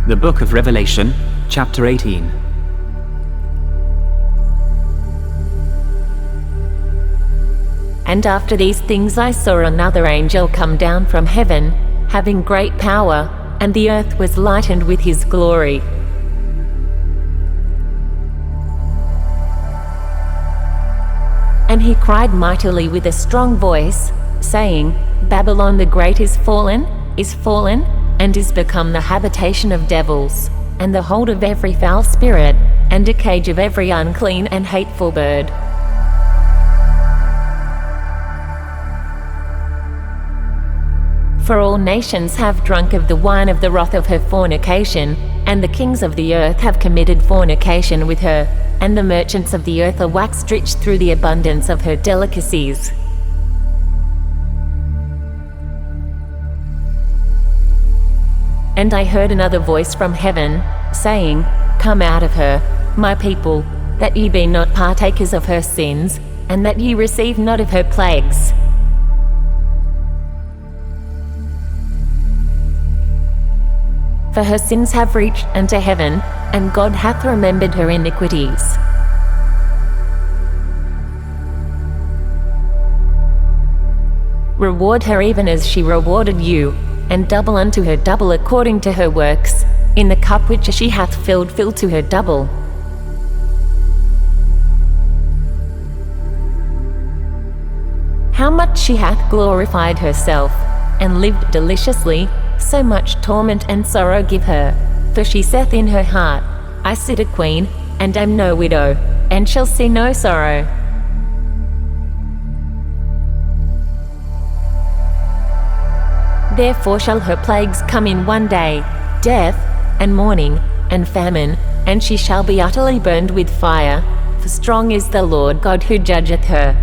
The Book of Revelation, chapter 18. And after these things I saw another angel come down from heaven, having great power, and the earth was lightened with his glory. And he cried mightily with a strong voice, saying, Babylon the great is fallen, and is become the habitation of devils, and the hold of every foul spirit, and a cage of every unclean and hateful bird. For all nations have drunk of the wine of the wrath of her fornication, and the kings of the earth have committed fornication with her, and the merchants of the earth are waxed rich through the abundance of her delicacies. And I heard another voice from heaven, saying, Come out of her, my people, that ye be not partakers of her sins, and that ye receive not of her plagues. For her sins have reached unto heaven, and God hath remembered her iniquities. Reward her even as she rewarded you, and double unto her double according to her works. In the cup which she hath filled, fill to her double. How much she hath glorified herself, and lived deliciously, so much torment and sorrow give her. For she saith in her heart, I sit a queen, and am no widow, and shall see no sorrow. Therefore shall her plagues come in one day, death, and mourning, and famine, and she shall be utterly burned with fire, for strong is the Lord God who judgeth her.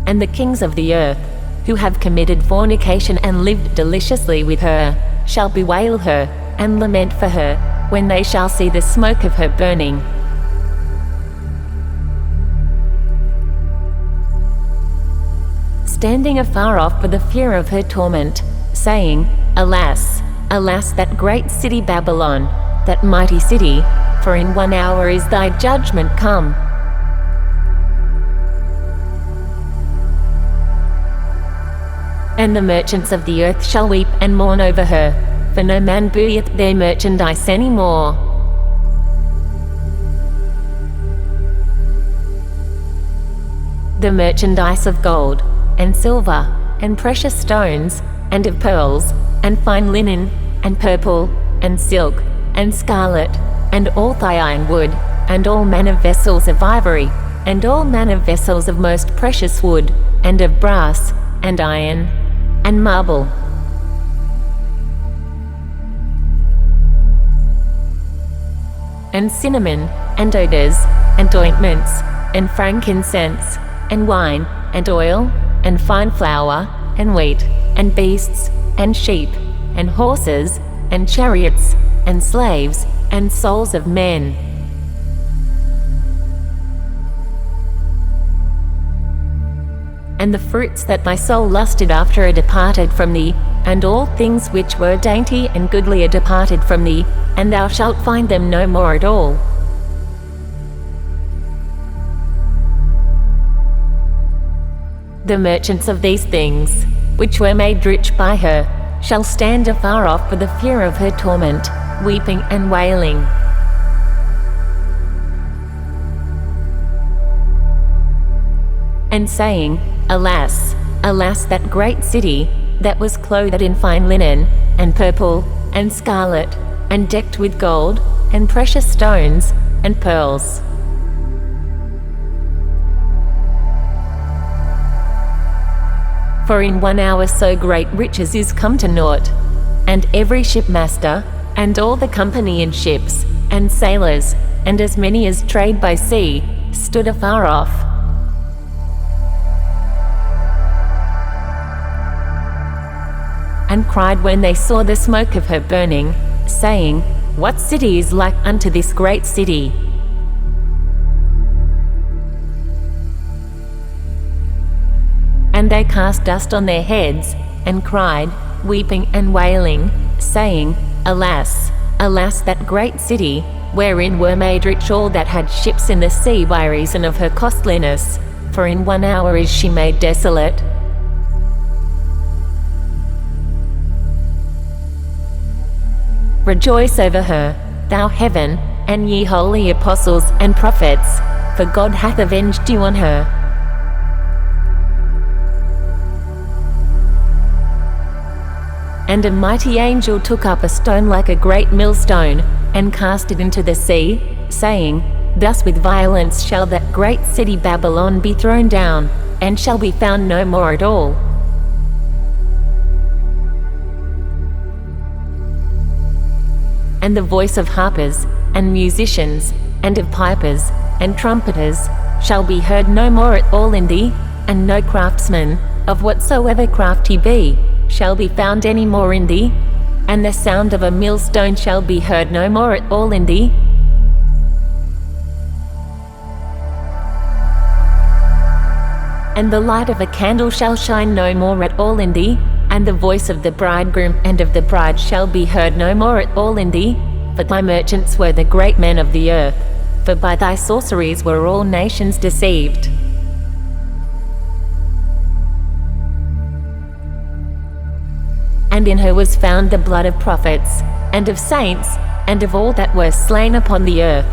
And the kings of the earth, who have committed fornication and lived deliciously with her, shall bewail her, and lament for her, when they shall see the smoke of her burning. Standing afar off for the fear of her torment, saying, Alas, alas, that great city Babylon, that mighty city, for in 1 hour is thy judgment come. And the merchants of the earth shall weep and mourn over her, for no man buyeth their merchandise any more. The merchandise of gold, and silver, and precious stones, and of pearls, and fine linen, and purple, and silk, and scarlet, and all Thyian wood, and all manner vessels of ivory, and all manner vessels of most precious wood, and of brass, and iron, and marble. And cinnamon, and odors, and ointments, and frankincense, and wine, and oil, and fine flour, and wheat, and beasts, and sheep, and horses, and chariots, and slaves, and souls of men. And the fruits that thy soul lusted after are departed from thee, and all things which were dainty and goodly are departed from thee, and thou shalt find them no more at all. The merchants of these things, which were made rich by her, shall stand afar off for the fear of her torment, weeping and wailing. And saying, Alas, alas, that great city, that was clothed in fine linen, and purple, and scarlet, and decked with gold, and precious stones, and pearls. For in 1 hour so great riches is come to naught, and every shipmaster, and all the company in ships, and sailors, and as many as trade by sea, stood afar off. And cried when they saw the smoke of her burning, saying, What city is like unto this great city? And they cast dust on their heads, and cried, weeping and wailing, saying, Alas, alas, that great city, wherein were made rich all that had ships in the sea by reason of her costliness, for in 1 hour is she made desolate. Rejoice over her, thou heaven, and ye holy apostles and prophets, for God hath avenged you on her. And a mighty angel took up a stone like a great millstone, and cast it into the sea, saying, Thus with violence shall that great city Babylon be thrown down, and shall be found no more at all. And the voice of harpers, and musicians, and of pipers, and trumpeters, shall be heard no more at all in thee, and no craftsman, of whatsoever craft he be, shall be found any more in thee, and the sound of a millstone shall be heard no more at all in thee. And the light of a candle shall shine no more at all in thee, and the voice of the bridegroom and of the bride shall be heard no more at all in thee, for thy merchants were the great men of the earth, for by thy sorceries were all nations deceived. And in her was found the blood of prophets, and of saints, and of all that were slain upon the earth,